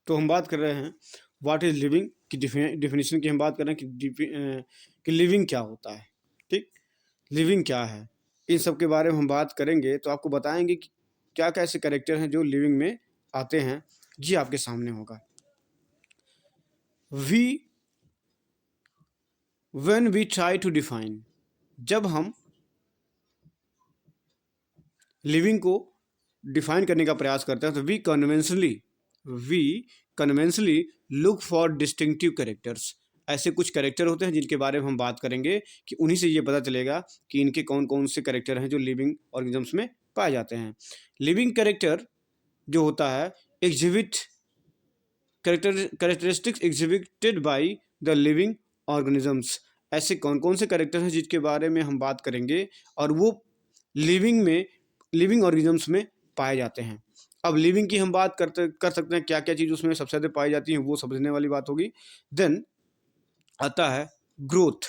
तो हम बात कर रहे हैं व्हाट इज लिविंग की डिफिनेशन की हम बात कर रहे हैं कि लिविंग क्या होता है। ठीक, लिविंग क्या है, इन सब के बारे में हम बात करेंगे। तो आपको बताएंगे कि क्या क्या ऐसे कैरेक्टर हैं जो लिविंग में आते हैं। ये आपके सामने होगा। When we try to define, जब हम लिविंग को डिफाइन करने का प्रयास करते हैं तो we conventionally look for distinctive characters. ऐसे कुछ कैरेक्टर होते हैं जिनके बारे में हम बात करेंगे कि उन्हीं से ये पता चलेगा कि इनके कौन कौन से कैरेक्टर हैं जो लिविंग ऑर्गेनिजम्स में पाए जाते हैं। लिविंग कैरेक्टर जो होता है exhibit characteristics exhibited by the living organisms. ऐसे कौन कौन से कैरेक्टर हैं जिसके बारे में हम बात करेंगे और वो लिविंग ऑर्गेनिजम्स में पाए जाते हैं। अब लिविंग की हम बात कर सकते हैं, क्या क्या चीज़ उसमें सबसे ज़्यादा पाई जाती है वो समझने वाली बात होगी। देन आता है ग्रोथ।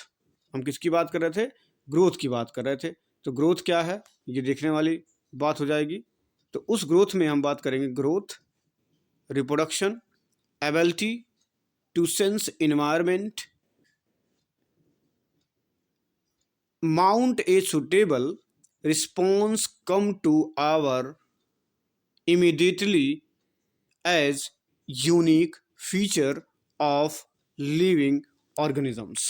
हम किसकी बात कर रहे थे? ग्रोथ की बात कर रहे थे। तो ग्रोथ क्या है ये देखने वाली बात हो जाएगी। तो उस ग्रोथ में हम बात करेंगे growth, reproduction, ability to sense environment, mount a suitable response come to our immediately as unique feature of living organisms।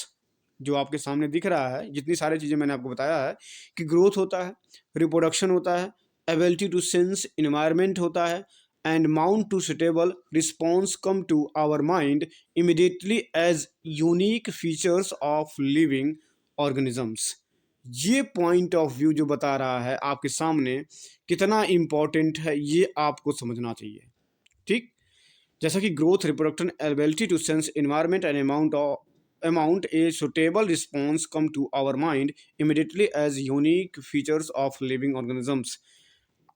जो आपके सामने दिख रहा है, जितनी सारी चीज़ें मैंने आपको बताया है कि ग्रोथ होता है, रिप्रोडक्शन होता है, एबिलिटी टू सेंस इन्वायरमेंट होता है, and mount to suitable response come to our mind immediately as unique features of living organisms. ये पॉइंट ऑफ व्यू जो बता रहा है आपके सामने कितना इम्पोर्टेंट है ये आपको समझना चाहिए। ठीक, जैसा कि growth, reproduction, ability to sense environment and amount a suitable response come to our mind immediately as unique features of living organisms.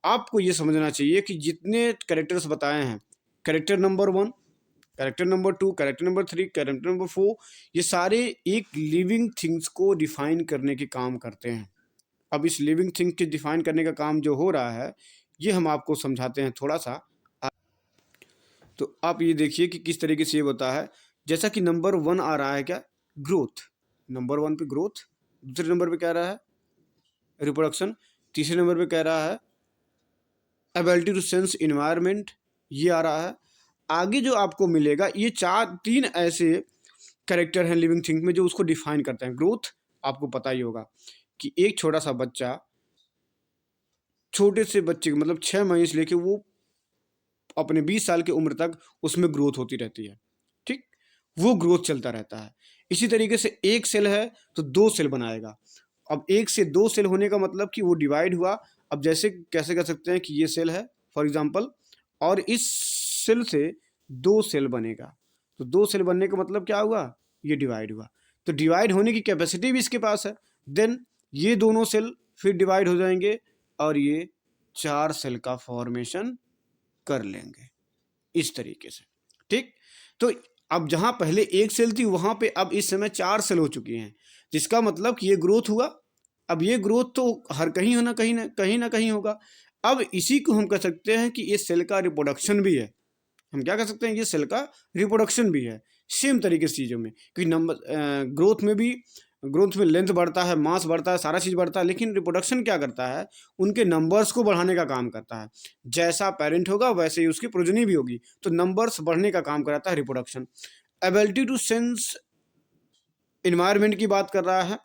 आपको ये समझना चाहिए कि जितने कैरेक्टर्स बताए हैं, character number 1, character number 2, character number 3, character number 4, ये सारे एक लिविंग थिंग्स को डिफाइन करने के काम करते हैं। अब इस लिविंग थिंग के डिफाइन करने का काम जो हो रहा है ये हम आपको समझाते हैं थोड़ा सा। तो आप ये देखिए कि किस तरीके से ये होता है। जैसा कि नंबर 1 आ रहा है क्या? ग्रोथ। नंबर 1 पे ग्रोथ, दूसरे नंबर पे कह रहा है रिप्रोडक्शन, तीसरे नंबर पे कह रहा है एबिलिटी टू सेंस इन्वायरमेंट, ये आ रहा है। आगे जो आपको मिलेगा ये 3 ऐसे कैरेक्टर हैं लिविंग थिंग में जो उसको डिफाइन करते हैं। ग्रोथ आपको पता ही होगा कि एक छोटा सा बच्चा, छोटे से बच्चे मतलब 6 महीने से लेके वो अपने 20 साल की उम्र तक उसमें ग्रोथ होती रहती है। ठीक, वो ग्रोथ चलता रहता है। इसी तरीके से एक सेल है तो 2 सेल बनाएगा। अब 1 से 2 सेल होने का मतलब कि वो डिवाइड हुआ। अब जैसे कैसे कर सकते हैं कि ये सेल है फॉर एग्जांपल, और इस सेल से 2 सेल बनेगा। तो 2 सेल बनने का मतलब क्या हुआ? ये डिवाइड हुआ। तो डिवाइड होने की कैपेसिटी भी इसके पास है। देन ये दोनों सेल फिर डिवाइड हो जाएंगे और ये 4 सेल का फॉर्मेशन कर लेंगे इस तरीके से। ठीक, तो अब जहां पहले 1 सेल थी वहां पे अब इस समय 4 सेल हो चुकी हैं, जिसका मतलब कि ये ग्रोथ हुआ। अब ये ग्रोथ तो हर कहीं होना, कहीं ना कहीं होगा। अब इसी को हम कह सकते हैं कि ये सेल का रिप्रोडक्शन भी है। हम क्या कह सकते हैं? ये सेल का रिप्रोडक्शन भी है। सेम तरीके से चीज़ों में, क्योंकि ग्रोथ में लेंथ बढ़ता है, मास बढ़ता है, सारा चीज़ बढ़ता है, लेकिन रिप्रोडक्शन क्या करता है? उनके नंबर्स को बढ़ाने का काम करता है। जैसा पेरेंट होगा वैसे ही उसकी प्रोजनी भी होगी, तो नंबर्स बढ़ने का काम कराता है reproduction. Ability to sense environment की बात कर रहा है,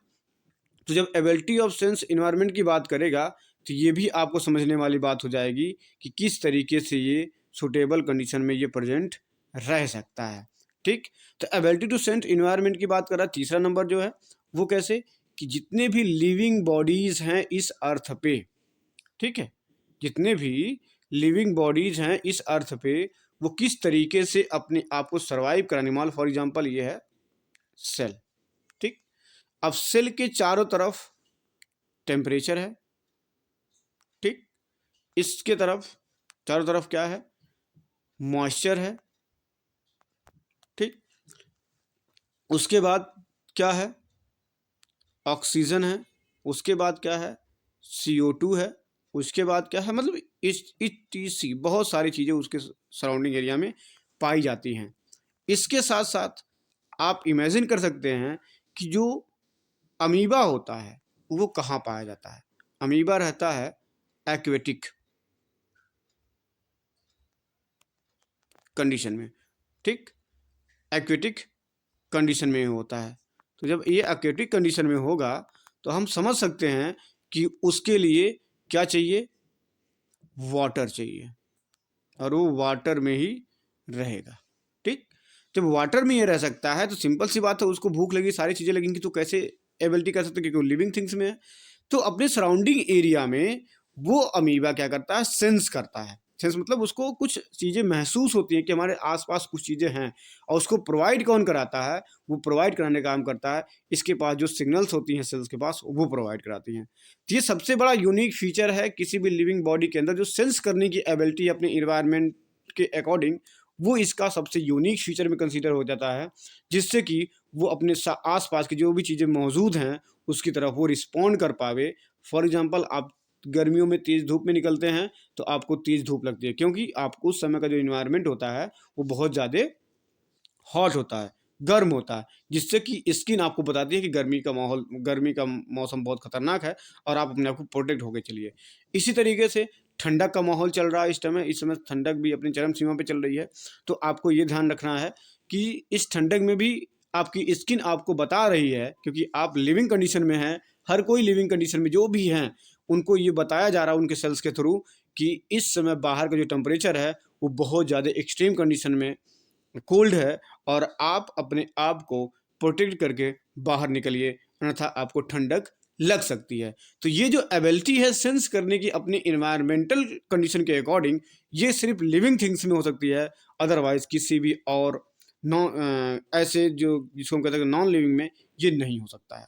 तो जब एबिलिटी ऑफ सेंस इन्वायरमेंट की बात करेगा तो ये भी आपको समझने वाली बात हो जाएगी कि किस तरीके से ये सुटेबल कंडीशन में ये प्रेजेंट रह सकता है। ठीक, तो एबिलिटी टू सेंस इन्वायरमेंट की बात कर रहा है। तीसरा नंबर जो है वो कैसे कि जितने भी लिविंग बॉडीज हैं इस अर्थ पे, ठीक है, जितने भी लिविंग बॉडीज हैं इस अर्थ पे वो किस तरीके से अपने आप को सर्वाइव कराने, मान फॉर एग्जांपल ये है सेल। ठीक, अब सेल के चारों तरफ टेम्परेचर है। ठीक, इसके तरफ चारों तरफ क्या है? मॉइस्चर है। ठीक, उसके बाद क्या है? ऑक्सीजन है। उसके बाद क्या है? CO2 है। उसके बाद क्या है? मतलब इस TC बहुत सारी चीज़ें उसके सराउंडिंग एरिया में पाई जाती हैं। इसके साथ साथ आप इमेजिन कर सकते हैं कि जो अमीबा होता है वो कहाँ पाया जाता है। अमीबा रहता है एक्वेटिक कंडीशन में, ठीक, एक्वेटिक कंडीशन में होता है। तो जब ये एक्वेटिक कंडीशन में होगा तो हम समझ सकते हैं कि उसके लिए क्या चाहिए, वाटर चाहिए, और वो वाटर में ही रहेगा, ठीक। जब वाटर में ये रह सकता है तो सिंपल सी बात है, उसको भूख लगी, सारी चीज़ें लगेंगी, तो कैसे एबिलिटी कर सकते हैं, क्योंकि वो लिविंग थिंग्स में है। तो अपने सराउंडिंग एरिया में वो अमीबा क्या करता है, सेंस करता है। सेंस मतलब उसको कुछ चीज़ें महसूस होती हैं कि हमारे आसपास कुछ चीज़ें हैं, और उसको प्रोवाइड कौन कराता है, वो प्रोवाइड कराने का काम करता है। इसके पास जो सिग्नल्स होती हैं सेल्स के पास, वो प्रोवाइड कराती हैं। तो ये सबसे बड़ा यूनिक फीचर है किसी भी लिविंग बॉडी के अंदर, जो सेंस करने की एबिलिटी अपने इन्वायरमेंट के अकॉर्डिंग, वो इसका सबसे यूनिक फीचर में कंसीडर हो जाता है, जिससे कि वो अपने आसपास की जो भी चीज़ें मौजूद हैं उसकी तरफ वो रिस्पॉन्ड कर पावे। फॉर एग्जांपल, आप गर्मियों में तेज़ धूप में निकलते हैं तो आपको तेज़ धूप लगती है, क्योंकि आपको उस समय का जो इन्वायरमेंट होता है वो बहुत ज़्यादा हॉट होता है, गर्म होता है, जिससे कि स्किन आपको बताती है कि गर्मी का मौसम बहुत खतरनाक है, और आप अपने आप को प्रोटेक्ट होकर चलिए। इसी तरीके से ठंडक का माहौल चल रहा है इस समय ठंडक भी अपनी चरम सीमा पे चल रही है। तो आपको ये ध्यान रखना है कि इस ठंडक में भी आपकी स्किन आपको बता रही है, क्योंकि आप लिविंग कंडीशन में हैं। हर कोई लिविंग कंडीशन में जो भी हैं उनको ये बताया जा रहा है उनके सेल्स के थ्रू कि इस समय बाहर का जो टेम्परेचर है वो बहुत ज़्यादा एक्सट्रीम कंडीशन में कोल्ड है, और आप अपने आप को प्रोटेक्ट करके बाहर निकलिए, अन्यथा आपको ठंडक लग सकती है। तो ये जो एबिलिटी है सेंस करने की अपने इन्वायरमेंटल कंडीशन के अकॉर्डिंग, ये सिर्फ लिविंग थिंग्स में हो सकती है, अदरवाइज किसी भी और ऐसे जो जिसको हम कहते हैं नॉन लिविंग में ये नहीं हो सकता है।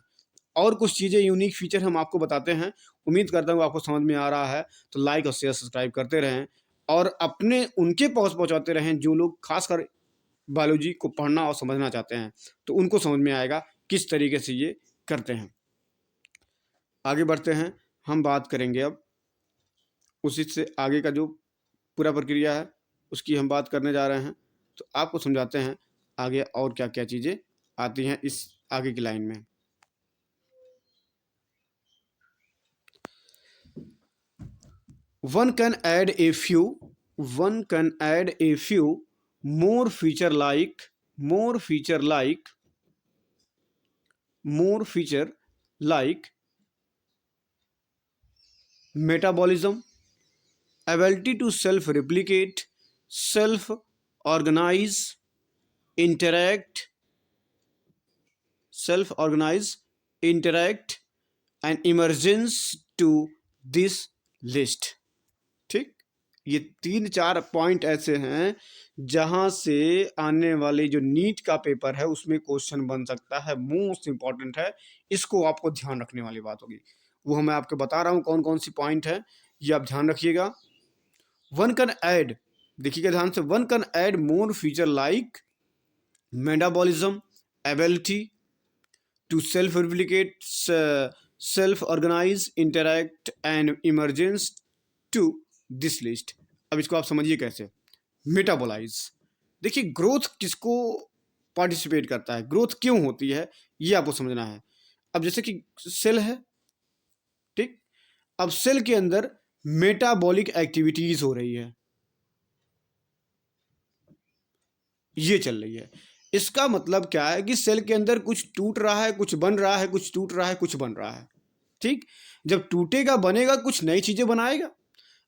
और कुछ चीज़ें यूनिक फीचर हम आपको बताते हैं। उम्मीद करता हूँ आपको समझ में आ रहा है। तो लाइक और शेयर सब्सक्राइब करते रहें, और अपने उनके पास पहुँचाते रहें जो लोग खासकर बायोलॉजी को पढ़ना और समझना चाहते हैं, तो उनको समझ में आएगा किस तरीके से ये करते हैं। आगे बढ़ते हैं, हम बात करेंगे अब उसी से आगे का जो पूरा प्रक्रिया है उसकी हम बात करने जा रहे हैं। तो आपको समझाते हैं आगे और क्या क्या चीज़ें आती हैं इस आगे की लाइन में। One can add a few, one can add a few more feature like, more feature like, more feature like metabolism, ability to self-replicate, self-organize, interact, self-organize, interact, and emergence to this list. ठीक, ये 3-4 point ऐसे हैं जहां से आने वाले जो NEET का पेपर है उसमें क्वेश्चन बन सकता है, मोस्ट इंपॉर्टेंट है, इसको आपको ध्यान रखने वाली बात होगी। वो मैं आपको बता रहा हूं कौन कौन सी पॉइंट है, ये आप ध्यान रखिएगा। वन कैन ऐड, देखिएगा ध्यान से, one can add more feature like metabolism, ability to self replicate, self organise, interact and emergence to this list. अब इसको आप समझिए कैसे। मेटाबोलाइज, देखिए ग्रोथ किसको पार्टिसिपेट करता है, ग्रोथ क्यों होती है, ये आपको समझना है। अब जैसे कि सेल है, ठीक, अब सेल के अंदर मेटाबॉलिक एक्टिविटीज हो रही है, ये चल रही है। इसका मतलब क्या है कि सेल के अंदर कुछ टूट रहा है, कुछ बन रहा है, कुछ टूट रहा है, कुछ बन रहा है, ठीक। जब टूटेगा बनेगा, कुछ नई चीजें बनाएगा,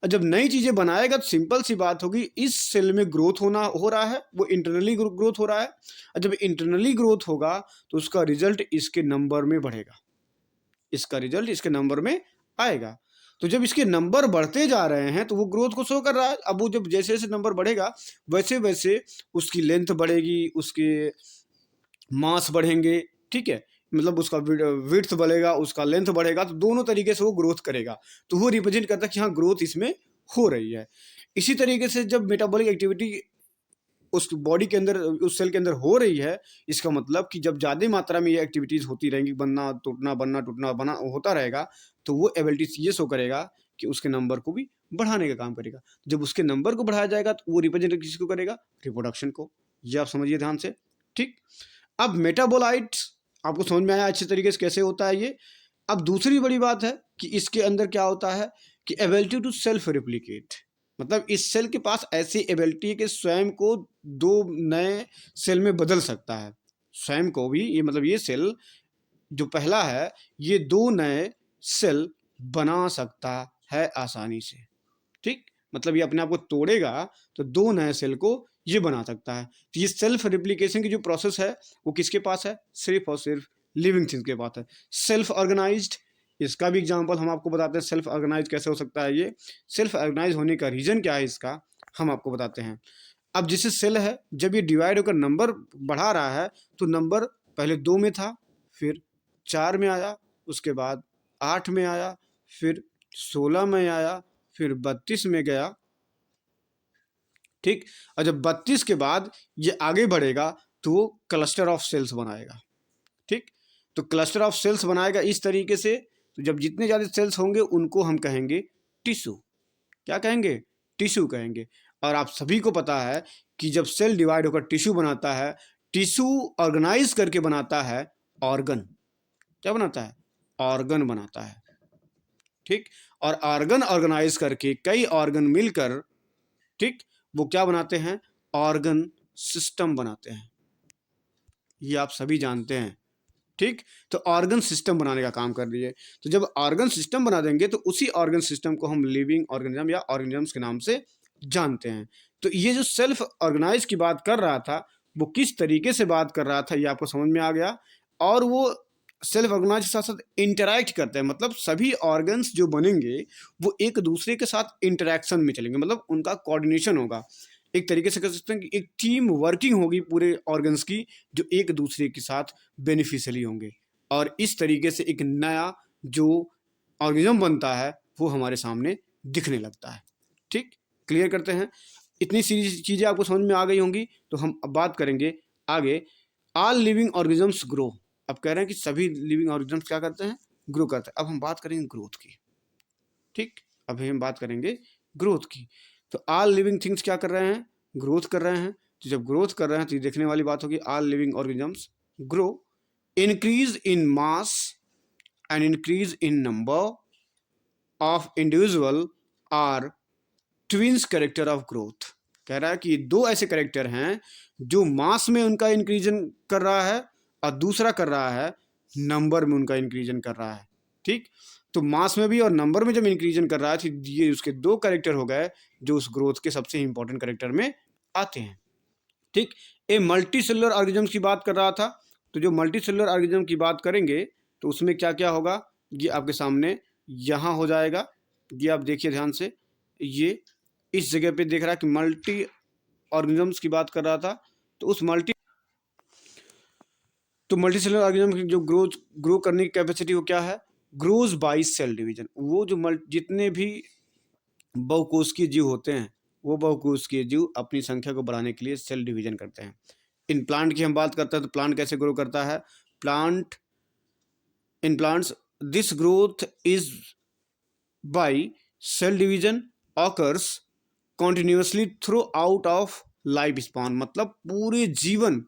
और जब नई चीजें बनाएगा तो सिंपल सी बात होगी, इस सेल में ग्रोथ हो रहा है, वो इंटरनली ग्रोथ हो रहा है, और जब इंटरनली ग्रोथ होगा तो उसका रिजल्ट इसके नंबर में बढ़ेगा, इसका रिजल्ट इसके नंबर में आएगा। तो जब इसके नंबर बढ़ते जा रहे हैं तो वो ग्रोथ को शो कर रहा है। अब वो जब जैसे जैसे नंबर बढ़ेगा वैसे वैसे उसकी लेंथ बढ़ेगी, उसके मास बढ़ेंगे, ठीक है, मतलब उसका विड्थ बढ़ेगा, उसका लेंथ बढ़ेगा, तो दोनों तरीके से वो ग्रोथ करेगा। तो वो रिप्रेजेंट करता है कि हाँ ग्रोथ इसमें हो रही है। इसी तरीके से जब मेटाबॉलिक एक्टिविटी उस बॉडी के अंदर, उस सेल के अंदर हो रही है, इसका मतलब कि जब ज़्यादा मात्रा में ये एक्टिविटीज़ होती रहेंगी, बनना टूटना बना होता रहेगा, तो वो एबिलिटीज ये शो करेगा कि उसके नंबर को भी बढ़ाने का काम करेगा। जब उसके नंबर को बढ़ाया जाएगा तो वो रिप्रेजेंट किसको करेगा, रिप्रोडक्शन को। ये आप समझिए ध्यान से, ठीक। अब मेटाबोलाइट्स आपको समझ में आया अच्छे तरीके से कैसे होता है ये। अब दूसरी बड़ी बात है कि इसके अंदर क्या होता है कि एबिलिटी टू सेल्फ रिप्लिकेट, मतलब इस सेल के पास ऐसी एबिलिटी है कि स्वयं को दो नए सेल में बदल सकता है, स्वयं को भी। ये मतलब ये सेल जो पहला है ये दो नए सेल बना सकता है आसानी से, ठीक। मतलब ये अपने आप को तोड़ेगा तो दो नए सेल को ये बना सकता है। तो ये सेल्फ रिप्लिकेशन की जो प्रोसेस है वो किसके पास है, सिर्फ और सिर्फ लिविंग थिंग्स के पास है। सेल्फ ऑर्गेनाइज्ड, इसका भी एग्जांपल हम आपको बताते हैं सेल्फ ऑर्गेनाइज कैसे हो सकता है। ये सेल्फ ऑर्गेनाइज होने का रीजन क्या है इसका हम आपको बताते हैं। अब जैसे सेल है जब ये डिवाइड होकर नंबर बढ़ा रहा है तो नंबर पहले 2 में था, फिर 4 में आया, उसके बाद 8 में आया, फिर 16 में आया, फिर 32 में गया, ठीक। और जब 32 के बाद ये आगे बढ़ेगा तो वो क्लस्टर ऑफ सेल्स बनाएगा, ठीक। तो क्लस्टर ऑफ सेल्स बनाएगा इस तरीके से। तो जब जितने ज़्यादा सेल्स होंगे उनको हम कहेंगे टिश्यू। क्या कहेंगे, टिश्यू कहेंगे। और आप सभी को पता है कि जब सेल डिवाइड होकर टिश्यू बनाता है, टिश्यू ऑर्गेनाइज करके बनाता है ऑर्गन। क्या बनाता है, ऑर्गन बनाता है, ठीक। और ऑर्गन ऑर्गेनाइज करके कई ऑर्गन मिलकर, ठीक, वो क्या बनाते हैं, ऑर्गन सिस्टम बनाते हैं। ये आप सभी जानते हैं, ठीक। तो ऑर्गन सिस्टम बनाने का काम कर रही है। तो जब ऑर्गन सिस्टम बना देंगे तो उसी ऑर्गन सिस्टम को हम लिविंग ऑर्गेनिज्म या ऑर्गेनिजम्स के नाम से जानते हैं। तो ये जो सेल्फ ऑर्गेनाइज की बात कर रहा था वो किस तरीके से बात कर रहा था ये आपको समझ में आ गया। और वो सेल्फ ऑर्गेनाइज के साथ साथ इंटरैक्ट करते हैं, मतलब सभी ऑर्गन्स जो बनेंगे वो एक दूसरे के साथ इंटरेक्शन में चलेंगे, मतलब उनका कोऑर्डिनेशन होगा। एक तरीके से कह सकते हैं कि एक टीम वर्किंग होगी पूरे ऑर्गन्स की, जो एक दूसरे के साथ बेनिफिशियली होंगे। और इस तरीके से एक नया जो ऑर्गेनिज्म बनता है वो हमारे सामने दिखने लगता है, ठीक। क्लियर करते हैं, इतनी सी चीज़ें आपको समझ में आ गई होंगी। तो हम अब बात करेंगे आगे, ऑल लिविंग ऑर्गेनिजम्स ग्रो। अब कह रहे हैं कि सभी लिविंग ऑर्गेनिजम्स क्या करते हैं, ग्रो करते हैं। अब हम बात करेंगे ग्रोथ की, ठीक। अभी हम बात करेंगे ग्रोथ की। तो ऑल लिविंग थिंग्स क्या कर रहे हैं, ग्रोथ कर रहे हैं। तो जब ग्रोथ कर रहे हैं तो ये देखने वाली बात होगी, all living organisms grow, increase in mass and increase in number of individual are twins character of growth. कह रहा है कि दो ऐसे कैरेक्टर हैं जो मास में उनका इंक्रीजन कर रहा है और दूसरा कर रहा है नंबर में उनका इंक्रीजन कर रहा है, ठीक। तो मास में भी और नंबर में जब इंक्रीजन कर रहा है तो ये उसके दो कैरेक्टर हो गए जो उस ग्रोथ के सबसे इंपॉर्टेंट कैरेक्टर में आते हैं, ठीक। ए मल्टी सेलुलर ऑर्गेनिज्म की बात कर रहा था। तो जो मल्टी सेलुलर ऑर्गेनिज्म की बात करेंगे तो उसमें क्या क्या होगा ये आपके सामने यहाँ हो जाएगा। ये आप देखिए ध्यान से, ये इस जगह पे देख रहा है कि मल्टी ऑर्गेनिजम्स की बात कर रहा था। तो उस मल्टी सेलुलर ऑर्गेनिज्म की जो ग्रो करने की कैपेसिटी वो क्या है, ग्रोज बाय सेल डिवीजन। वो जो जितने भी बहुकोशिकीय जीव होते हैं वो बहुकोशिकीय जीव अपनी संख्या को बढ़ाने के लिए सेल डिवीजन करते हैं। इन प्लांट की हम बात करते हैं तो प्लांट कैसे ग्रो करता है, in plants this growth is by cell division occurs continuously throughout of life span. मतलब पूरे जीवन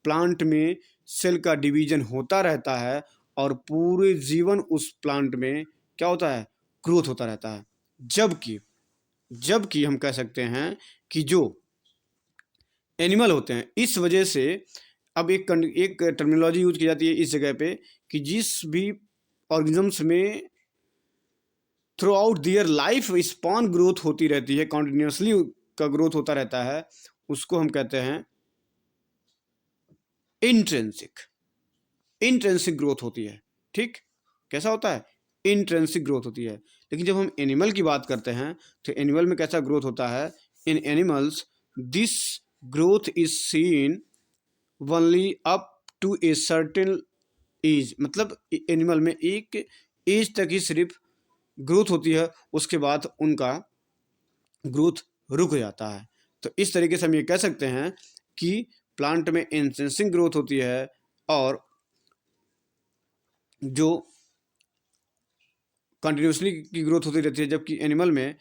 प्लांट में सेल का डिवीजन होता रहता है और पूरे जीवन उस प्लांट में क्या होता है, ग्रोथ होता रहता है। जबकि हम कह सकते हैं कि जो एनिमल होते हैं, इस वजह से अब एक टर्मिनोलॉजी यूज की जाती है इस जगह पे कि जिस भी ऑर्गेनिजम्स में throughout their life span growth होती रहती है, कॉन्टिन्यूसली का ग्रोथ होता रहता है, उसको हम कहते हैं इंट्रेंसिक ग्रोथ होती है, ठीक। कैसा होता है, इंट्रेंसिक ग्रोथ होती है। लेकिन जब हम एनिमल की बात करते हैं तो एनिमल में कैसा ग्रोथ होता है, in animals this growth is seen only up to a certain age. मतलब एनिमल में एक एज तक ही सिर्फ ग्रोथ होती है, उसके बाद उनका ग्रोथ रुक जाता है। तो इस तरीके से हम ये कह सकते हैं कि प्लांट में इंट्रिंसिक ग्रोथ होती है और जो कंटिन्यूसली की ग्रोथ होती रहती है, जबकि एनिमल में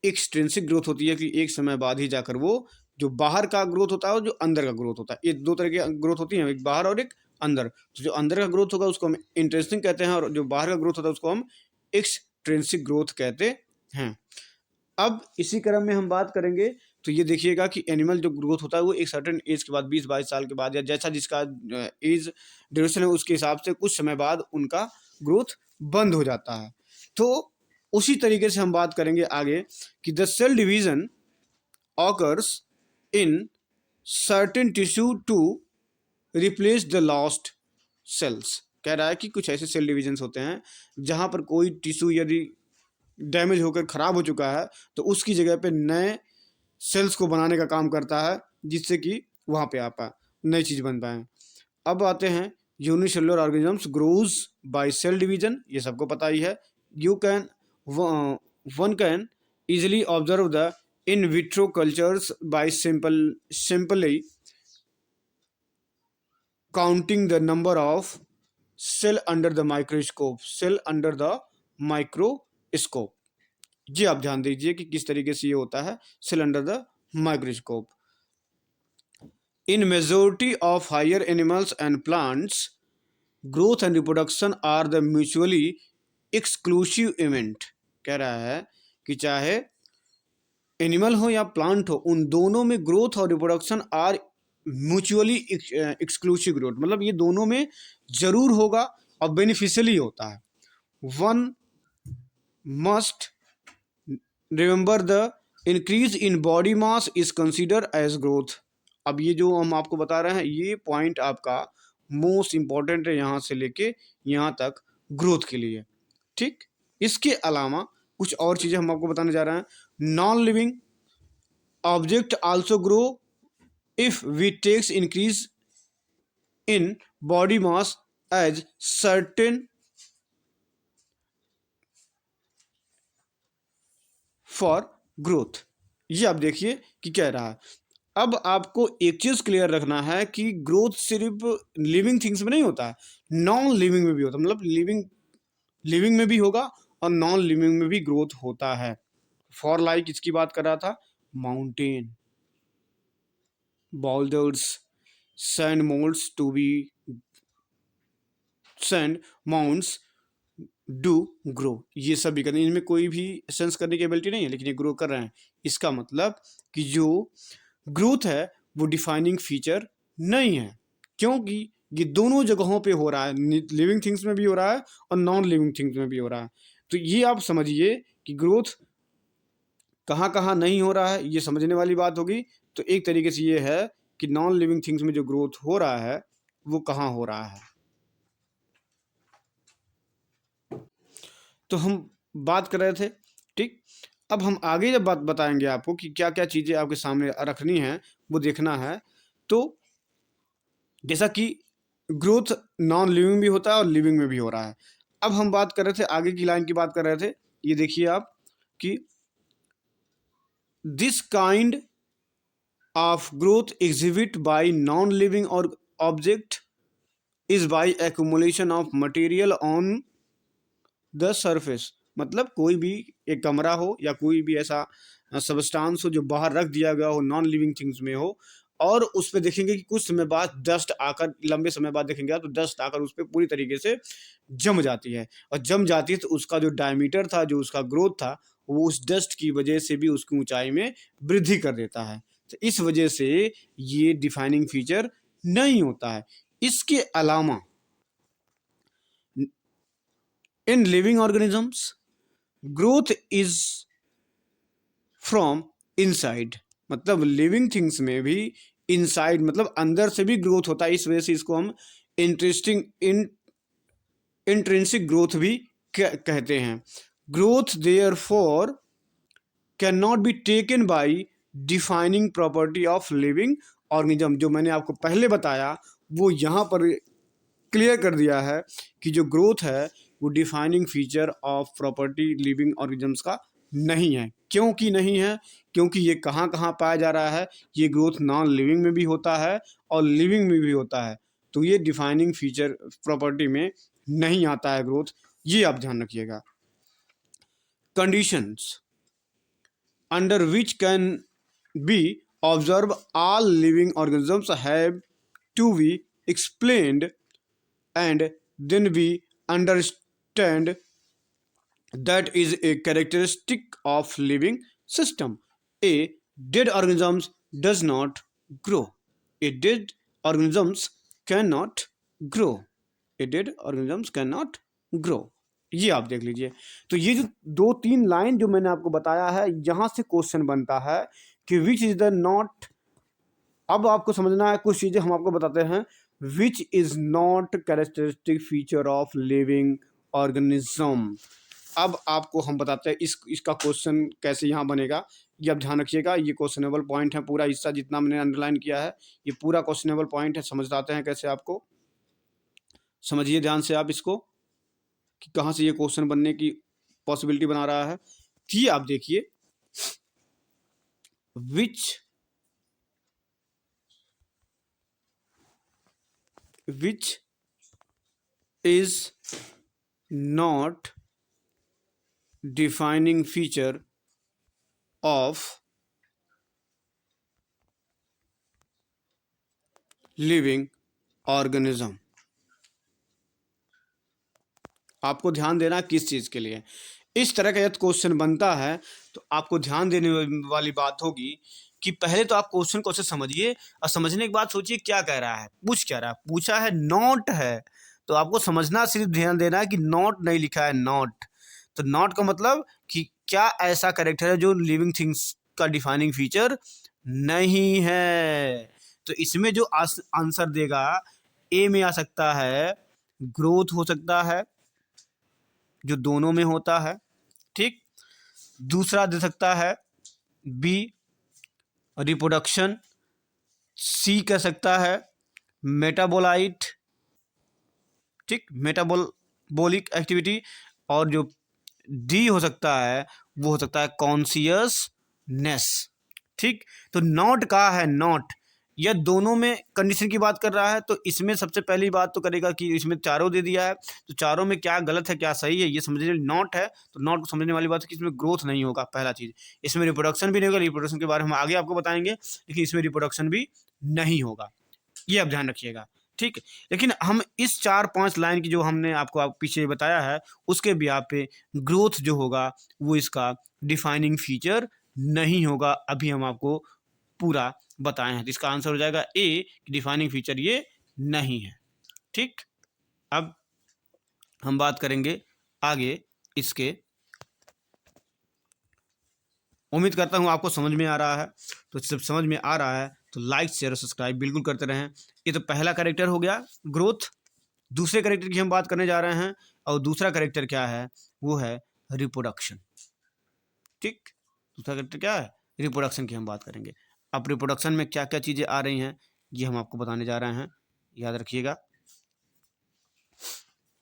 एक्सट्रिंसिक ग्रोथ होती है कि एक समय बाद ही जाकर वो जो बाहर का ग्रोथ होता है और जो अंदर का ग्रोथ होता है, ये दो तरह की ग्रोथ होती है, एक बाहर और एक अंदर। तो जो अंदर का ग्रोथ होगा उसको हम इंट्रिंसिक कहते हैं, और जो बाहर का ग्रोथ होता है उसको हम एक्सट्रिंसिक ग्रोथ कहते हैं। अब इसी क्रम में हम बात करेंगे तो ये देखिएगा कि एनिमल जो ग्रोथ होता है वो एक सर्टेन एज के बाद 20-22 साल के बाद या जैसा जिसका एज ड्यूरेशन है उसके हिसाब से कुछ समय बाद उनका ग्रोथ बंद हो जाता है। तो उसी तरीके से हम बात करेंगे आगे कि the cell division occurs in certain tissue to replace the lost cells. कह रहा है कि कुछ ऐसे सेल डिविजन्स होते हैं जहां पर कोई टिश्यू यदि डैमेज होकर खराब हो चुका है तो उसकी जगह पे नए सेल्स को बनाने का काम करता है, जिससे कि वहाँ पे आ पाए, नई चीज़ बन पाए। अब आते हैं unicellular organisms grows by cell division, ये सबको पता ही है। You can one can easily observe the in vitro cultures by simply counting the number of cell under the microscope. Cell under the microscope, ये आप ध्यान दीजिए कि किस तरीके से ये होता है cell under the microscope. In majority of higher animals and plants growth and reproduction are the mutually exclusive event. कह रहा है कि चाहे एनिमल हो या प्लांट हो, उन दोनों में ग्रोथ और reproduction are mutually exclusive growth, मतलब ये दोनों में जरूर होगा और बेनिफिशियली होता है। One must remember the increase in body mass is consider as growth. अब ये जो हम आपको बता रहे हैं ये पॉइंट आपका मोस्ट इंपॉर्टेंट है यहाँ से लेके यहाँ तक ग्रोथ के लिए, ठीक। इसके अलावा कुछ और चीज़ें हम आपको बताने जा रहे हैं। Non living object also grow if we takes increase in body mass as certain for growth. ये आप देखिए कि कह रहा है। अब आपको एक चीज क्लियर रखना है कि ग्रोथ सिर्फ लिविंग थिंग्स में नहीं होता है, नॉन लिविंग में भी होता है। मतलब लिविंग में भी होगा और नॉन लिविंग में भी ग्रोथ होता है। फॉर लाइक इसकी बात कर रहा था, mountain, boulders, sand moulds to be sand mounts do grow, ये सब भी करते हैं। इनमें कोई भी सेंस करने की एबिलिटी नहीं है लेकिन ये ग्रो कर रहे हैं। इसका मतलब कि जो ग्रोथ है वो डिफाइनिंग फीचर नहीं है, क्योंकि ये दोनों जगहों पे हो रहा है, लिविंग थिंग्स में भी हो रहा है और नॉन लिविंग थिंग्स में भी हो रहा है। तो ये आप समझिए कि ग्रोथ कहाँ कहाँ नहीं हो रहा है, ये समझने वाली बात होगी। तो एक तरीके से ये है कि नॉन लिविंग थिंग्स में जो ग्रोथ हो रहा है वो कहाँ हो रहा है। तो हम बात कर रहे थे, ठीक। अब हम आगे जब बात बताएंगे आपको कि क्या क्या चीज़ें आपके सामने रखनी है वो देखना है। तो जैसा कि ग्रोथ नॉन लिविंग भी होता है और लिविंग में भी हो रहा है। अब हम बात कर रहे थे, आगे की लाइन की बात कर रहे थे, ये देखिए आप कि this kind of growth exhibit by non living और object is by accumulation of material on the surface. मतलब कोई भी एक कमरा हो या कोई भी ऐसा सबस्टांस हो जो बाहर रख दिया गया हो, नॉन लिविंग थिंग्स में हो, और उस पर देखेंगे कि कुछ समय बाद डस्ट आकर, लंबे समय बाद देखेंगे तो डस्ट आकर उस पर पूरी तरीके से जम जाती है, और जम जाती है तो उसका जो डायमीटर था, जो उसका ग्रोथ था, वो उस डस्ट की वजह से भी उसकी ऊंचाई में वृद्धि कर देता है। तो इस वजह से ये डिफाइनिंग फीचर नहीं होता है। इसके अलावा in living organisms growth is from inside, मतलब लिविंग थिंग्स में भी इनसाइड मतलब अंदर से भी ग्रोथ होता है। इस वजह से इसको हम इंट्रिंसिक ग्रोथ भी कहते हैं। Growth therefore can not be taken by defining property of living organism. जो मैंने आपको पहले बताया वो यहाँ पर क्लियर कर दिया है कि जो ग्रोथ है वो defining feature of property living organisms का नहीं है। क्योंकि नहीं है, क्योंकि ये कहाँ कहाँ पाया जा रहा है, ये ग्रोथ नॉन लिविंग में भी होता है और लिविंग में भी होता है। तो ये डिफाइनिंग फीचर प्रॉपर्टी में नहीं आता है ग्रोथ, ये आप ध्यान रखिएगा। Conditions under which can be observed, all living organisms have to be explained, and then we understand that is a characteristic of living system. A dead organisms does not grow. A dead organisms cannot grow. A dead organisms cannot grow. ये आप देख लीजिए। तो ये जो दो तीन line जो मैंने आपको बताया है, यहां से क्वेश्चन बनता है कि विच इज द नॉट। अब आपको समझना है कुछ चीजें हम आपको बताते हैं। Which is not characteristic feature of living organism. अब आपको हम बताते हैं इसका क्वेश्चन कैसे यहाँ बनेगा। ये आप ध्यान रखिएगा, ये क्वेश्चनेबल पॉइंट है। पूरा हिस्सा जितना मैंने अंडरलाइन किया है ये पूरा क्वेश्चनेबल पॉइंट है। समझाते हैं कैसे आपको, समझिए ध्यान से आप इसको कि कहाँ से ये क्वेश्चन बनने की पॉसिबिलिटी बना रहा है। कि आप देखिए, which is not defining feature of living organism। आपको ध्यान देना किस चीज के लिए इस तरह का यदि क्वेश्चन बनता है, तो आपको ध्यान देने वाली बात होगी कि पहले तो आप क्वेश्चन को समझिए और समझने के बाद सोचिए क्या कह रहा है, पूछ क्या रहा है। पूछा है नॉट है, तो आपको समझना सिर्फ ध्यान देना है कि नॉट नहीं लिखा है, नॉट। तो नॉट का मतलब कि क्या ऐसा कैरेक्टर है जो लिविंग थिंग्स का डिफाइनिंग फीचर नहीं है। तो इसमें जो आंसर देगा, ए में आ सकता है ग्रोथ, हो सकता है जो दोनों में होता है, ठीक। दूसरा दे सकता है बी रिप्रोडक्शन, सी कह सकता है मेटाबोलाइट, ठीक, मेटाबोलिक एक्टिविटी, और जो डी हो सकता है वो हो सकता है कॉन्शियसनेस, ठीक। तो नॉट कहा है, नॉट, यह दोनों में कंडीशन की बात कर रहा है। तो इसमें सबसे पहली बात तो करेगा कि इसमें चारों दे दिया है, तो चारों में क्या गलत है क्या सही है ये समझने। नॉट है तो नॉट को समझने वाली बात है कि इसमें ग्रोथ नहीं होगा, पहला चीज। इसमें रिप्रोडक्शन भी नहीं होगा, रिप्रोडक्शन के बारे में हम आगे आपको बताएंगे, लेकिन इसमें रिप्रोडक्शन भी नहीं होगा, ये आप ध्यान रखिएगा, ठीक। लेकिन हम इस 4-5 लाइन की जो हमने आपको पीछे बताया है उसके भी आप पे ग्रोथ जो होगा वो इसका डिफाइनिंग फीचर नहीं होगा। अभी हम आपको पूरा बताए हैं, तो इसका आंसर हो जाएगा ए, डिफाइनिंग फीचर ये नहीं है, ठीक। अब हम बात करेंगे आगे इसके। उम्मीद करता हूं आपको समझ में आ रहा है। तो जब समझ में आ रहा है तो लाइक शेयर और सब्सक्राइब बिल्कुल करते रहें। ये तो पहला कैरेक्टर हो गया ग्रोथ। दूसरे कैरेक्टर की हम बात करने जा रहे हैं, और दूसरा कैरेक्टर क्या है वो है रिप्रोडक्शन, ठीक। दूसरा कैरेक्टर क्या है, रिप्रोडक्शन की हम बात करेंगे। अब रिप्रोडक्शन में क्या क्या चीजें आ रही हैं ये हम आपको बताने जा रहे हैं, याद रखिएगा।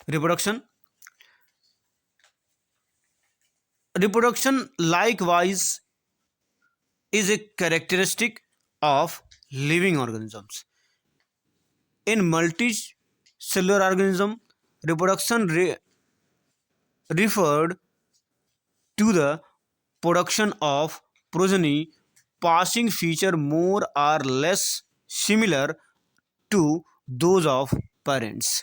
Reproduction likewise is a characteristic of living organisms. In multicellular organism, reproduction referred to the production of progeny passing feature more or less similar to those of parents,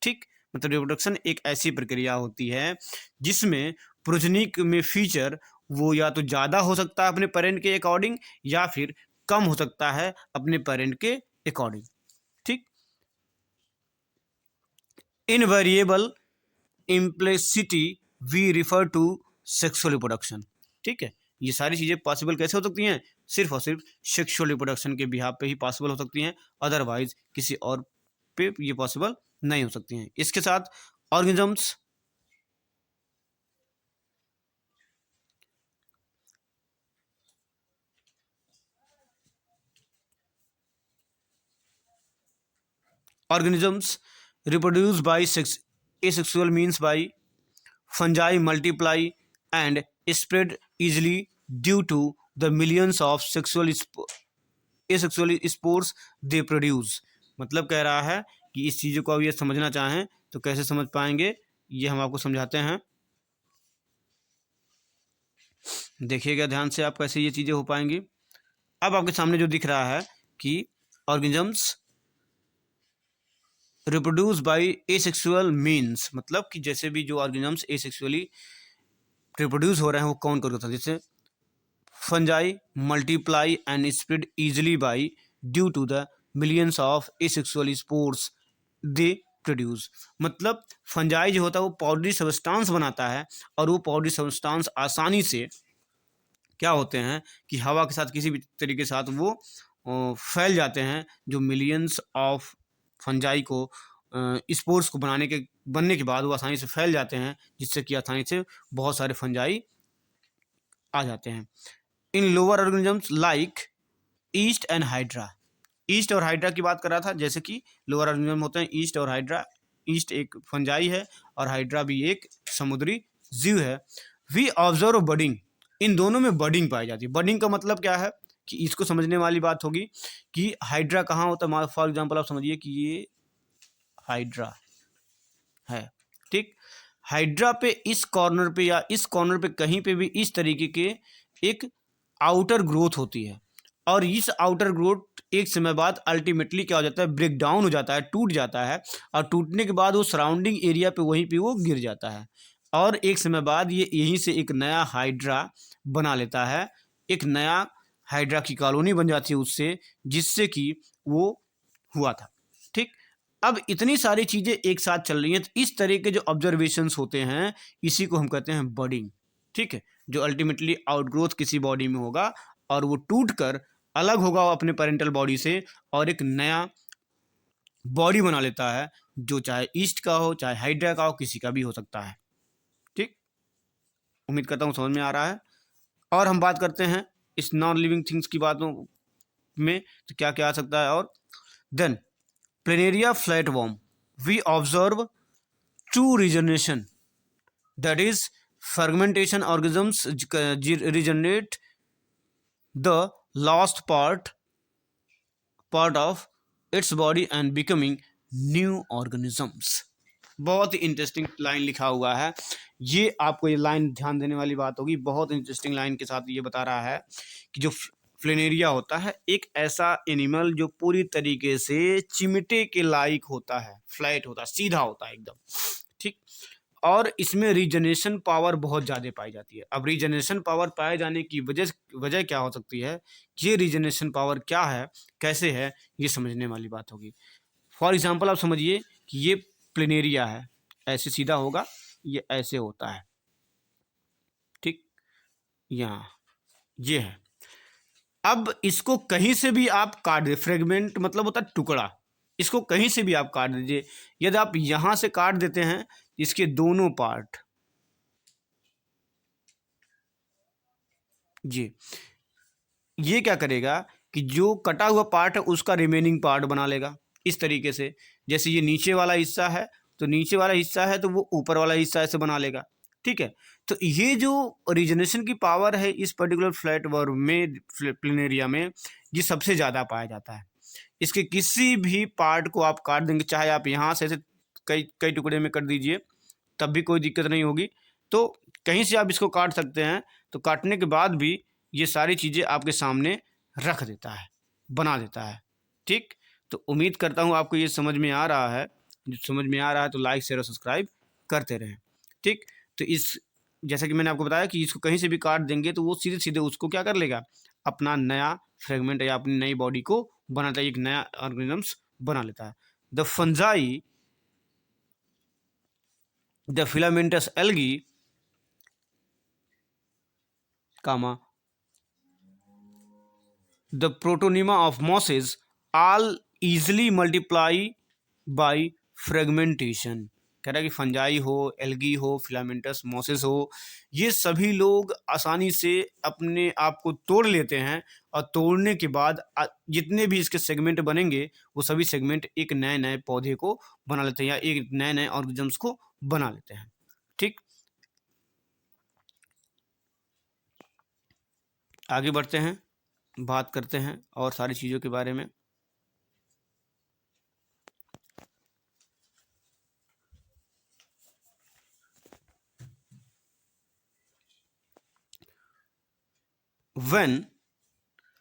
ठीक। मतलब रिप्रोडक्शन एक ऐसी प्रक्रिया होती है जिसमें प्रोजनी में फीचर वो या तो ज़्यादा हो सकता है अपने पेरेंट के अकॉर्डिंग, या फिर कम हो सकता है अपने पेरेंट के अकॉर्डिंग, ठीक। In variable implicity we refer to sexual reproduction, ठीक है। ये सारी चीज़ें पॉसिबल कैसे हो सकती हैं, सिर्फ और सिर्फ सेक्सुअल रिप्रोडक्शन के बिहाफ पे ही पॉसिबल हो सकती हैं, अदरवाइज किसी और पे ये पॉसिबल नहीं हो सकती हैं। इसके साथ organisms reproduce by asexual means by fungi multiply and spread easily due to the millions of asexual spores they produce। मतलब कह रहा है कि इस चीज़ों को अब ये समझना चाहें तो कैसे समझ पाएंगे, ये हम आपको समझाते हैं। देखिएगा ध्यान से आप कैसे ये चीज़ें हो पाएंगी। अब आपके सामने जो दिख रहा है कि organisms reproduce by asexual means, मतलब कि जैसे भी जो ऑर्गेनिजम्स एसेक्सुअली रिप्रोड्यूस हो रहे हैं वो कौन कर रहा था, जैसे fungi multiply and spread easily by due to the millions of asexual spores they produce. मतलब फंजाई जो होता है वो पाउडरी सब्सटेंस बनाता है, और वो पाउडरी सब्सटेंस आसानी से क्या होते हैं कि हवा के साथ किसी भी तरीके के साथ वो फैल जाते हैं, जो मिलियंस ऑफ फंजाई को स्पोर्स को बनने के बाद वो आसानी से फैल जाते हैं, जिससे कि आसानी से बहुत सारे फंजाई आ जाते हैं। इन lower organisms like east and hydra, east और हाइड्रा की बात कर रहा था, जैसे कि लोअर ऑर्गेनिज्म होते हैं ईस्ट और हाइड्रा। ईस्ट एक फंजाई है और हाइड्रा भी एक समुद्री जीव है। वी ऑब्जर्व बडिंग, इन दोनों में बडिंग पाई जाती है। बडिंग का मतलब क्या है कि इसको समझने वाली बात होगी कि हाइड्रा कहाँ होता है। फॉर एग्जाम्पल आप समझिए कि ये हाइड्रा है, ठीक। हाइड्रा पे इस कॉर्नर पे या इस कॉर्नर पे कहीं पे भी इस तरीके के एक आउटर ग्रोथ होती है, और इस आउटर ग्रोथ एक समय बाद अल्टीमेटली क्या हो जाता है, ब्रेक डाउन हो जाता है, टूट जाता है, और टूटने के बाद वो सराउंडिंग एरिया पे वहीं पे वो गिर जाता है, और एक समय बाद ये यहीं से एक नया हाइड्रा बना लेता है, एक नया हाइड्रा की कॉलोनी बन जाती है उससे, जिससे कि वो हुआ था, ठीक। अब इतनी सारी चीजें एक साथ चल रही हैं, तो इस तरह के जो ऑब्जर्वेशंस होते हैं इसी को हम कहते हैं बडिंग, ठीक है। जो अल्टीमेटली आउटग्रोथ किसी बॉडी में होगा और वो टूट कर अलग होगा अपने पेरेंटल बॉडी से, और एक नया बॉडी बना लेता है, जो चाहे ईस्ट का हो चाहे हाइड्रा का हो, किसी का भी हो सकता है, ठीक। उम्मीद करता हूँ समझ में आ रहा है। और हम बात करते हैं इस नॉन लिविंग थिंग्स की बातों में, तो क्या क्या आ सकता है। और then planaria flatworm, we observe true regeneration, that is fermentation organisms regenerate the lost part of its body and becoming new organisms। बहुत ही इंटरेस्टिंग लाइन लिखा हुआ है, ये आपको ये लाइन ध्यान देने वाली बात होगी। बहुत इंटरेस्टिंग लाइन के साथ ये बता रहा है कि जो फ्लेनेरिया होता है एक ऐसा एनिमल जो पूरी तरीके से चिमटे के लायक होता है, फ्लैट होता है, सीधा होता है एकदम, ठीक। और इसमें रीजनरेशन पावर बहुत ज़्यादा पाई जाती है। अब रीजनरेशन पावर पाए जाने की वजह क्या हो सकती है, ये रीजनरेशन पावर क्या है, कैसे है, ये समझने वाली बात होगी। फॉर एग्जाम्पल आप समझिए कि ये प्लेनेरिया है, ऐसे सीधा होगा, ये ऐसे होता है, ठीक। यहाँ ये है। अब इसको कहीं से भी आप काट दे, फ्रेगमेंट मतलब होता है टुकड़ा, इसको कहीं से भी आप काट दीजिए। यदि आप यहां से काट देते हैं इसके दोनों पार्ट, जी, ये क्या करेगा कि जो कटा हुआ पार्ट है उसका रिमेनिंग पार्ट बना लेगा इस तरीके से। जैसे ये नीचे वाला हिस्सा है तो नीचे वाला हिस्सा है तो वो ऊपर वाला हिस्सा ऐसे बना लेगा, ठीक है। तो ये जो रीजनरेशन की पावर है इस पर्टिकुलर फ्लैट वर्म में, प्लेनेरिया में, ये सबसे ज़्यादा पाया जाता है। इसके किसी भी पार्ट को आप काट देंगे, चाहे आप यहाँ से ऐसे कई कई टुकड़े में कर दीजिए, तब भी कोई दिक्कत नहीं होगी। तो कहीं से आप इसको काट सकते हैं, तो काटने के बाद भी ये सारी चीज़ें आपके सामने रख देता है, बना देता है, ठीक। तो उम्मीद करता हूँ आपको ये समझ में आ रहा है। जो समझ में आ रहा है तो लाइक शेयर और सब्सक्राइब करते रहें, ठीक। तो इस जैसा कि मैंने आपको बताया कि इसको कहीं से भी काट देंगे तो वो सीधे सीधे उसको क्या कर लेगा, अपना नया फ्रेगमेंट या अपनी नई बॉडी को बनाता है, एक नया ऑर्गेनिजम्स बना लेता है। The fungi, the filamentous algae, comma, the protonema of mosses all easily multiply by fragmentation। कह रहा है कि फंजाई हो, एल्गी हो, फिलामेंटस मॉसेस हो, ये सभी लोग आसानी से अपने आप को तोड़ लेते हैं, और तोड़ने के बाद जितने भी इसके सेगमेंट बनेंगे वो सभी सेगमेंट एक नए नए पौधे को बना लेते हैं या एक नए नए ऑर्गेनिजम्स को बना लेते हैं, ठीक। आगे बढ़ते हैं, बात करते हैं और सारी चीज़ों के बारे में। When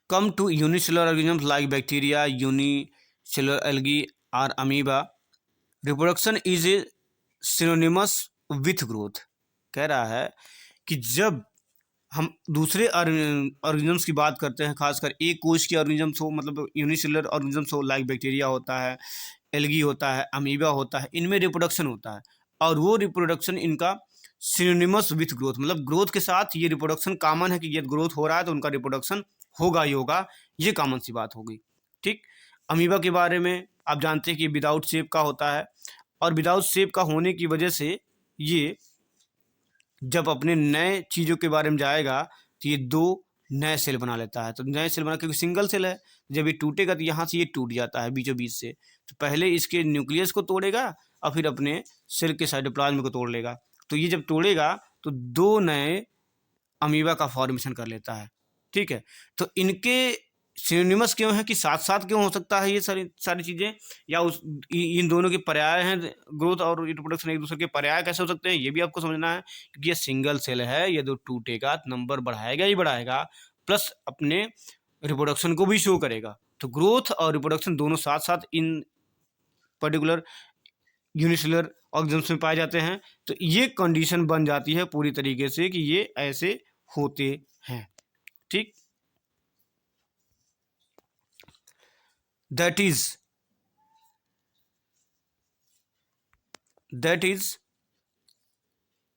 come to unicellular organisms like bacteria, unicellular algae or amoeba, reproduction is a synonymous with growth। कह रहा है कि जब हम दूसरे ऑर्गेनिजम्स की बात करते हैं, खासकर एक कोश के ऑर्गेनिजम्स हो, मतलब यूनिसेलुलर ऑर्गेनिजम्स हो, लाइक बैक्टीरिया होता है, एल्गी होता है, अमीबा होता है, इनमें रिप्रोडक्शन होता है और वो रिप्रोडक्शन इनका सिनोनिमस विथ ग्रोथ, मतलब ग्रोथ के साथ ये रिप्रोडक्शन कॉमन है कि ये ग्रोथ हो रहा है तो उनका रिप्रोडक्शन होगा ही होगा, ये कॉमन सी बात हो गई। ठीक। अमीबा के बारे में आप जानते हैं कि विदाउट शेप का होता है और विदाउट शेप का होने की वजह से ये जब अपने नए चीज़ों के बारे में जाएगा तो ये दो नए सेल बना लेता है। तो नए सेल बना, क्योंकि सिंगल सेल है, जब ये टूटेगा तो यहाँ से ये टूट जाता है बीचों बीच से। तो पहले इसके न्यूक्लियस को तोड़ेगा और फिर अपने सेल के साइटोप्लाज्म को तोड़ लेगा। तो ये जब तोड़ेगा तो दो नए अमीबा का फॉर्मेशन कर लेता है। ठीक है, तो इनके सिनोनिमस क्यों है कि साथ साथ क्यों हो सकता है ये सारी सारी चीज़ें, या उस इन दोनों के पर्याय हैं, ग्रोथ और रिप्रोडक्शन एक दूसरे के पर्याय कैसे हो सकते हैं, ये भी आपको समझना है। क्योंकि ये सिंगल सेल है, ये दो टूटेगा तो नंबर बढ़ाएगा ही बढ़ाएगा, प्लस अपने रिप्रोडक्शन को भी शो करेगा। तो ग्रोथ और रिप्रोडक्शन दोनों साथ साथ इन पर्टिकुलर यूनिसेलुलर ऑर्गेनिज्म्स में पाए जाते हैं। तो ये कंडीशन बन जाती है पूरी तरीके से कि ये ऐसे होते हैं। ठीक। that is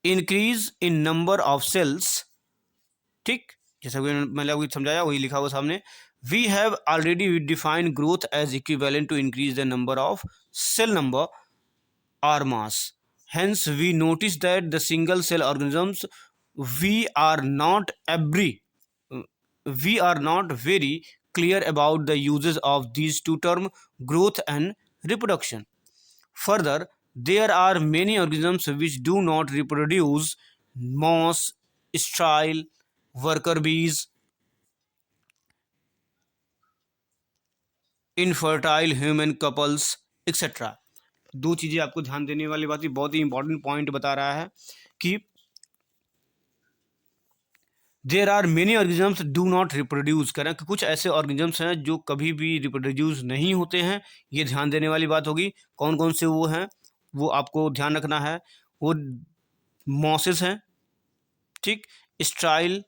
increase in number of cells. ठीक, जैसा कि मैंने अभी समझाया वही लिखा हुआ सामने। We have already defined growth as equivalent to increase the number of cell number और mass. Hence, we notice that the single cell organisms we are not every we are not very clear about the uses of these two terms, growth and reproduction. Further, there are many organisms which do not reproduce: moss, strile, worker bees, infertile human couples, etc. दो चीज़ें आपको ध्यान देने वाली बात, बहुत ही important point बता रहा है कि there are many organisms do not reproduce. करें कि कुछ ऐसे ऑर्गेनिजम्स हैं जो कभी भी रिप्रोड्यूस नहीं होते हैं, ये ध्यान देने वाली बात होगी। कौन कौन से वो हैं वो आपको ध्यान रखना है। वो मॉसेस हैं, ठीक, स्ट्राइल,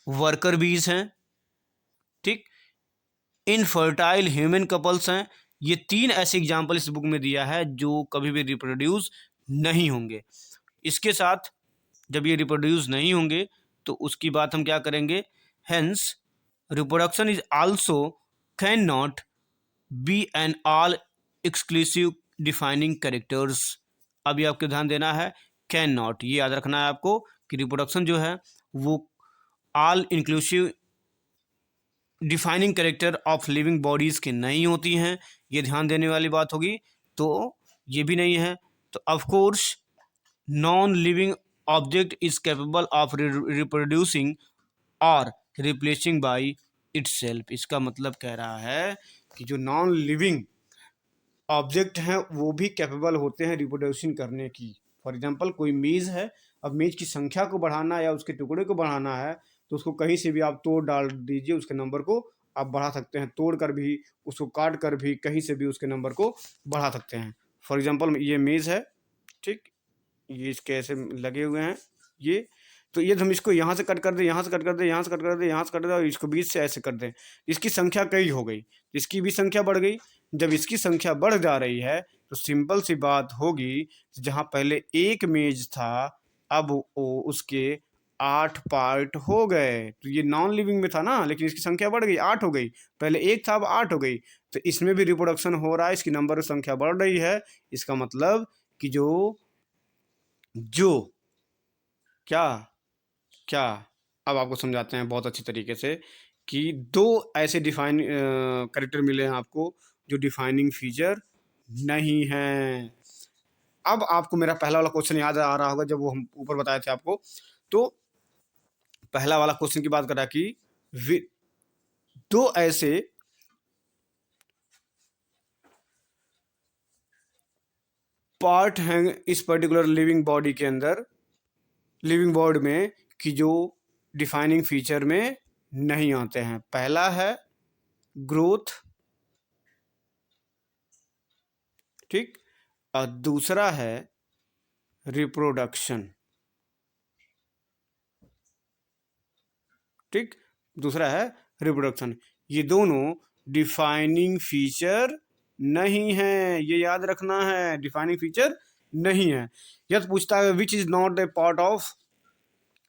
वर्कर बीज हैं, ठीक, इनफर्टाइल ह्यूमन कपल्स हैं। ये तीन ऐसे एग्जाम्पल इस बुक में दिया है जो कभी भी रिप्रोड्यूस नहीं होंगे। इसके साथ जब ये रिप्रोड्यूस नहीं होंगे तो उसकी बात हम क्या करेंगे, hence reproduction is also can not be an all exclusive defining characters. अभी आपको ध्यान देना है, कैन नॉट, ये याद रखना है आपको कि रिप्रोडक्शन जो है वो all inclusive defining character of living bodies की नहीं होती हैं, ये ध्यान देने वाली बात होगी। तो ये भी नहीं है। तो of course non living object is capable of reproducing और रिप्लेसिंग बाई इटसेल्फ। इसका मतलब कह रहा है कि जो नॉन लिविंग ऑब्जेक्ट हैं वो भी कैपेबल होते हैं रिप्रोड्यूसिंग करने की। फॉर एग्जांपल कोई मेज़ है, अब मेज़ की संख्या को बढ़ाना या उसके टुकड़े को बढ़ाना है तो उसको कहीं से भी आप तोड़ डाल दीजिए, उसके नंबर को आप बढ़ा सकते हैं, तोड़ कर भी, उसको काट कर भी, कहीं से भी उसके नंबर को बढ़ा सकते हैं। फॉर एग्जांपल ये मेज़ है, ठीक, ये इसके ऐसे लगे हुए हैं ये, तो ये हम इसको यहाँ से कट कर दें, यहाँ से कट कर दें, यहाँ से कट कर दें, यहाँ से कट कर दें और इसको बीच से ऐसे कर दें, इसकी संख्या कई हो गई, इसकी भी संख्या बढ़ गई। जब इसकी संख्या बढ़ जा रही है तो सिंपल सी बात होगी, जहाँ पहले एक मेज था अब वो उसके 8 पार्ट हो गए। तो ये नॉन लिविंग में था ना, लेकिन इसकी संख्या बढ़ गई, 8 हो गई, पहले एक था अब 8 हो गई। तो इसमें भी रिप्रोडक्शन हो रहा है, इसकी नंबर संख्या बढ़ रही है। इसका मतलब कि जो क्या क्या अब आपको समझाते हैं बहुत अच्छी तरीके से कि दो ऐसे डिफाइन कैरेक्टर मिले हैं आपको जो डिफाइनिंग फीचर नहीं हैं। अब आपको मेरा पहला वाला क्वेश्चन याद आ रहा होगा जब वो हम ऊपर बताए थे आपको। तो पहला वाला क्वेश्चन की बात करा कि दो ऐसे पार्ट हैं इस पर्टिकुलर लिविंग बॉडी में कि जो डिफाइनिंग फीचर में नहीं आते हैं। पहला है ग्रोथ, ठीक, और दूसरा है रिप्रोडक्शन, ठीक, दूसरा है रिप्रोडक्शन। ये दोनों डिफाइनिंग फीचर नहीं है, ये याद रखना है, डिफाइनिंग फीचर नहीं है। यह तो पूछता है which is not a part of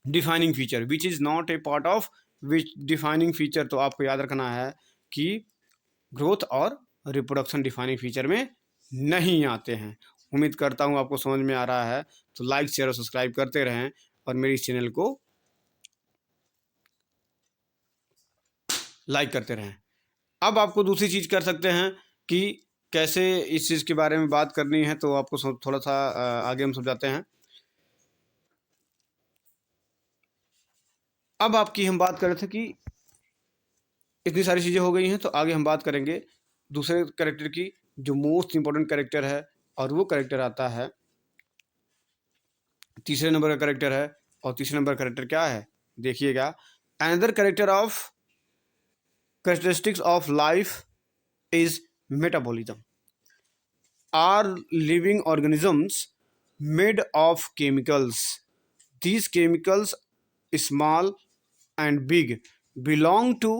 defining feature, which is not a part of which defining feature, तो आपको याद रखना है कि ग्रोथ और रिप्रोडक्शन डिफाइनिंग फीचर में नहीं आते हैं। उम्मीद करता हूँ आपको समझ में आ रहा है, तो लाइक शेयर और सब्सक्राइब करते रहें और मेरे इस चैनल को लाइक करते रहें। अब आपको दूसरी चीज़ कर सकते हैं कि कैसे इस चीज़ के बारे में बात करनी है, तो आपको थोड़ा सा आगे हम समझाते हैं। अब आपकी हम बात कर रहे थे कि इतनी सारी चीज़ें हो गई हैं, तो आगे हम बात करेंगे दूसरे कैरेक्टर की, जो मोस्ट इंपॉर्टेंट कैरेक्टर है, और वो कैरेक्टर आता है तीसरे नंबर का कैरेक्टर है। और तीसरे नंबर कैरेक्टर क्या है, देखिएगा, another character of characteristics of life is metabolism. Are living organisms made of chemicals. These chemicals, small and big, belong to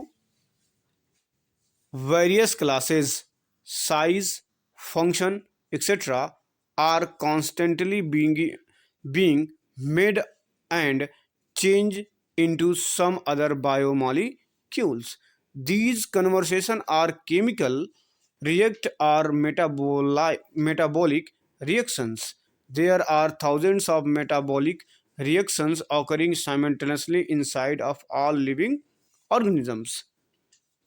various classes, size, function, etc., are constantly being made and changed into some other biomolecules. These conversations are chemical react or metabolic reactions. There are thousands of metabolic reactions occurring simultaneously inside of all living organisms.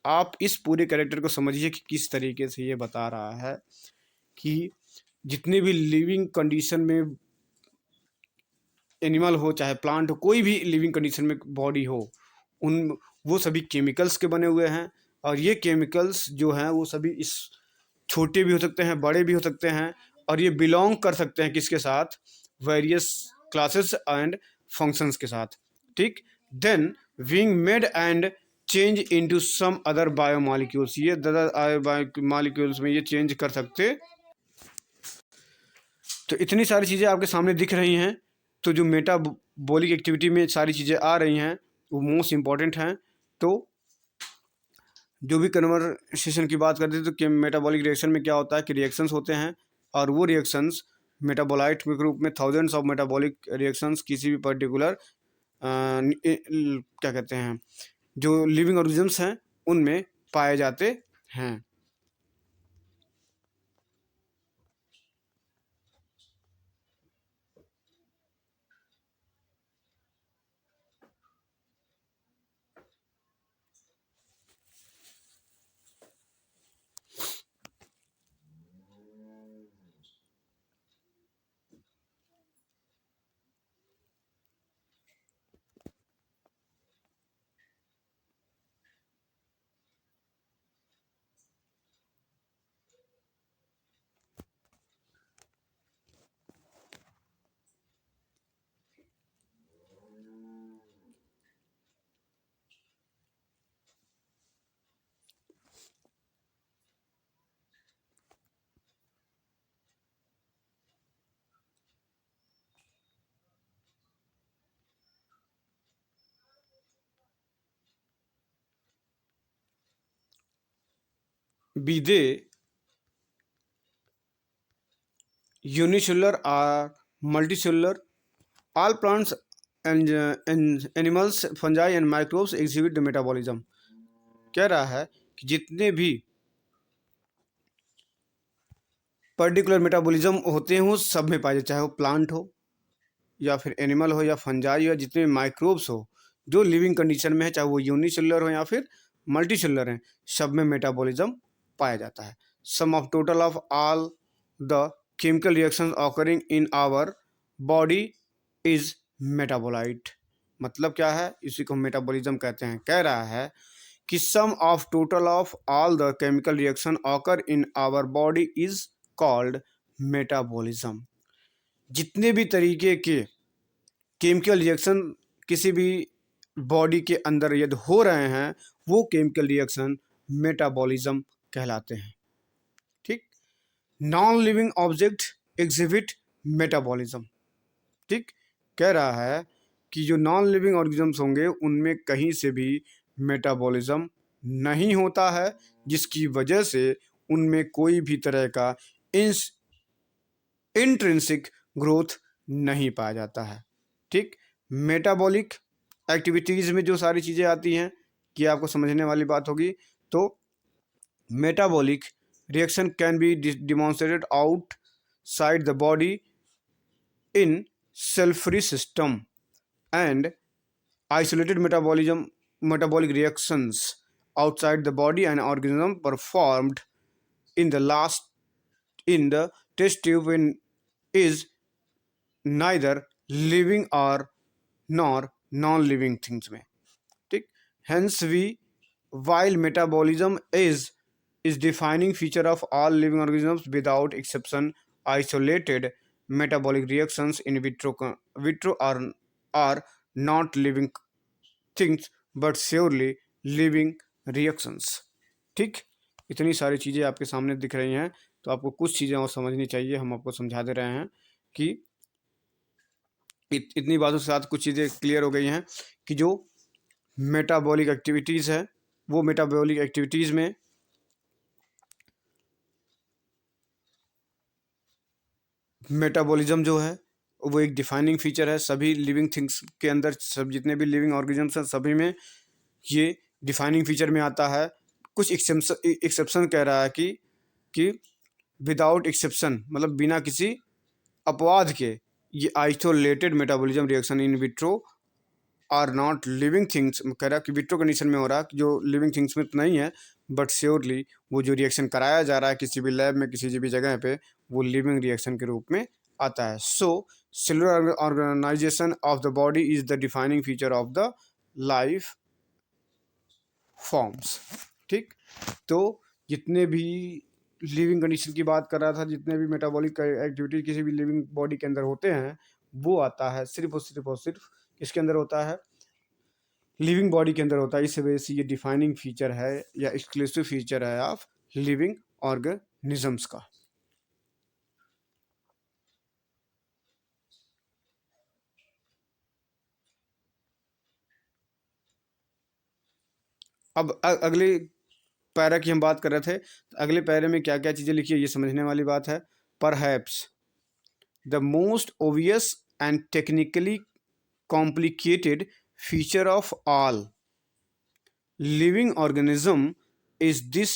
आप इस पूरे character को समझिए कि किस तरीके से ये बता रहा है कि जितने भी लिविंग कंडीशन में एनिमल हो, चाहे प्लांट हो, कोई भी लिविंग कंडीशन में बॉडी हो, उन वो सभी केमिकल्स के बने हुए हैं। और ये केमिकल्स जो हैं वो सभी इस छोटे भी हो सकते हैं, बड़े भी हो सकते हैं, और ये बिलोंग कर सकते हैं किसके साथ, वेरियस क्लासेस एंड फंक्शंस के साथ, ठीक। Then being made and change into some other biomolecules, ये बायोमॉलिक्यूल्स में ये चेंज कर सकते। तो इतनी सारी चीज़ें आपके सामने दिख रही हैं, तो जो मेटाबॉलिक एक्टिविटी में सारी चीज़ें आ रही हैं वो मोस्ट इम्पॉर्टेंट हैं। तो जो भी कन्वर्सेशन की बात करते हैं, तो मेटाबॉलिक रिएक्शन में क्या होता है कि रिएक्शंस होते हैं, और वो रिएक्शंस मेटाबोलाइट के रूप में थाउजेंड्स ऑफ मेटाबॉलिक रिएक्शंस किसी भी पर्टिकुलर क्या कहते हैं, जो लिविंग ऑर्गेनिजम्स हैं उनमें पाए जाते हैं। Be they unicellular or multicellular, all plants and animals, fungi and microbes exhibit the metabolism। कह रहा है कि जितने भी पर्टिकुलर मेटाबॉलिज्म होते हैं वो सब में पाए जाते, चाहे वो प्लांट हो या फिर एनिमल हो या फंजाई या जितने माइक्रोब्स हो जो लिविंग कंडीशन में है, चाहे वो यूनिसेलुलर हो या फिर मल्टीसेलुलर हैं, सब में मेटाबॉलिज्म पाया जाता है। Sum of total of all the chemical reactions occurring in our body is metabolite. मतलब क्या है, इसी को मेटाबॉलिज्म कहते हैं। कह रहा है कि sum of total of all the chemical reaction occur in our body is called metabolism. जितने भी तरीके के केमिकल रिएक्शन किसी भी बॉडी के अंदर यदि हो रहे हैं वो केमिकल रिएक्शन मेटाबॉलिज्म कहलाते हैं। ठीक। Non living object exhibit metabolism. ठीक। कह रहा है कि जो नॉन लिविंग ऑर्गेनिजम्स होंगे उनमें कहीं से भी मेटाबॉलिज्म नहीं होता है, जिसकी वजह से उनमें कोई भी तरह का इंट्रिंसिक ग्रोथ नहीं पाया जाता है। ठीक। मेटाबॉलिक एक्टिविटीज़ में जो सारी चीज़ें आती हैं कि आपको समझने वाली बात होगी। तो metabolic reaction can be demonstrated outside the body in cell-free system, and isolated metabolic reactions outside the body and organism performed in the test tube is neither living or nor non-living things में। ठीक। hence we while metabolism is defining feature of all living organisms without exception, isolated metabolic reactions in vitro are not living things but surely living reactions। ठीक। इतनी सारी चीज़ें आपके सामने दिख रही हैं, तो आपको कुछ चीज़ें और समझनी चाहिए। हम आपको समझा दे रहे हैं कि इतनी बातों के साथ कुछ चीज़ें क्लियर हो गई हैं कि जो मेटाबॉलिक एक्टिविटीज़ है वो मेटाबॉलिक एक्टिविटीज़ में मेटाबॉलिज्म जो है वो एक डिफाइनिंग फीचर है सभी लिविंग थिंग्स के अंदर। सब जितने भी लिविंग ऑर्गेनिजम्स हैं सभी में ये डिफाइनिंग फीचर में आता है। कुछ एक्सेप्शन कह रहा है कि विदाउट एक्सेप्शन मतलब बिना किसी अपवाद के ये isolated metabolism reaction in vitro are not living things. कह रहा है कि विट्रो कंडीशन में हो रहा है जो लिविंग थिंग्स में तो नहीं है, बट श्योरली वो जो रिएक्शन कराया जा रहा है किसी भी लैब में किसी भी जगह पे वो लिविंग रिएक्शन के रूप में आता है। So cellular organisation of the body is the defining feature of the life forms. ठीक। तो जितने भी लिविंग कंडीशन की बात कर रहा था, जितने भी मेटाबॉलिक एक्टिविटी किसी भी लिविंग बॉडी के अंदर होते हैं वो आता है सिर्फ और सिर्फ इसके अंदर होता है, लिविंग बॉडी के अंदर होता है। इस वजह से ये डिफाइनिंग फीचर है या एक्सक्लूसिव फीचर है ऑफ लिविंग ऑर्गेनिजम्स का। अब अगले पैरा की हम बात कर रहे थे, तो अगले पैरे में क्या क्या चीज़ें लिखी है ये समझने वाली बात है। Perhaps the most obvious and technically complicated feature of all living organism is this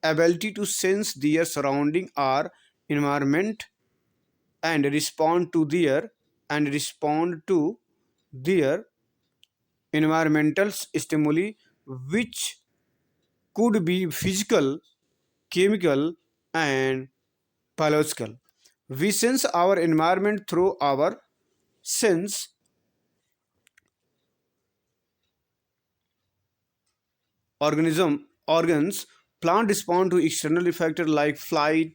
ability to sense their surrounding or environment and respond to their environmental stimuli, which could be physical, chemical, and biological. We sense our environment through our sense organs. Plant respond to external factors like flight,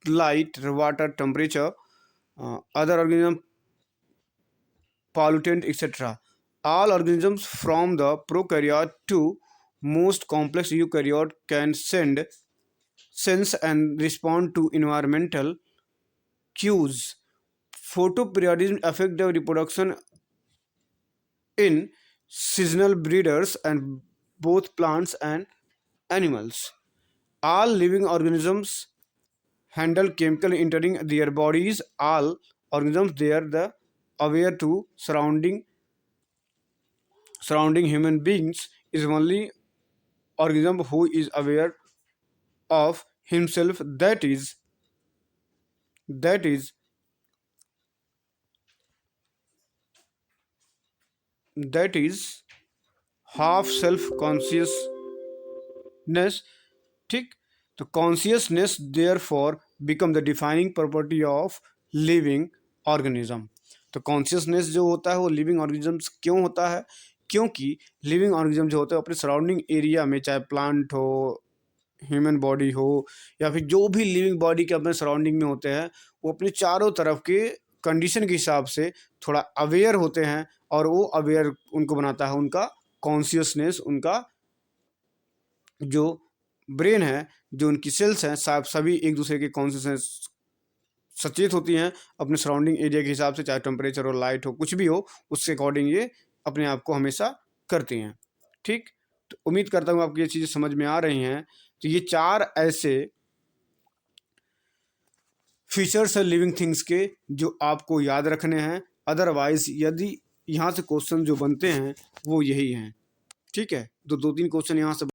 light, water, temperature, other organism, pollutant, etc. All organisms from the prokaryote to most complex eukaryote can sense and respond to environmental cues. Photoperiodism affect the reproduction in seasonal breeders and both plants and animals. All living organisms handle chemical entering their bodies. All organisms they are the aware to surrounding human beings is only organism who is aware of himself, that is that is half self consciousness। ठीक। तो consciousness therefore become the defining property of living organism. तो consciousness जो होता है वो living organisms क्यों होता है, क्योंकि लिविंग ऑर्गेनिज्म जो होता है अपने सराउंडिंग एरिया में चाहे प्लांट हो, ह्यूमन बॉडी हो या फिर जो भी लिविंग बॉडी के अपने सराउंडिंग में होते हैं वो अपने चारों तरफ के कंडीशन के हिसाब से थोड़ा अवेयर होते हैं, और वो अवेयर उनको बनाता है उनका कॉन्शियसनेस, उनका जो ब्रेन है, जो उनकी सेल्स हैं, सभी एक दूसरे के कॉन्शियसनेस सचेत होती हैं अपने सराउंडिंग एरिया के हिसाब से, चाहे टेम्परेचर हो, लाइट हो, कुछ भी हो, उसके अकॉर्डिंग ये अपने आप को हमेशा करती हैं। ठीक, तो उम्मीद करता हूँ आपको ये चीज़ें समझ में आ रही हैं। तो ये 4 ऐसे फीचर्स है लिविंग थिंग्स के जो आपको याद रखने हैं। अदरवाइज यदि यहाँ से क्वेश्चन जो बनते हैं वो यही हैं। ठीक है, तो 2-3 क्वेश्चन यहाँ से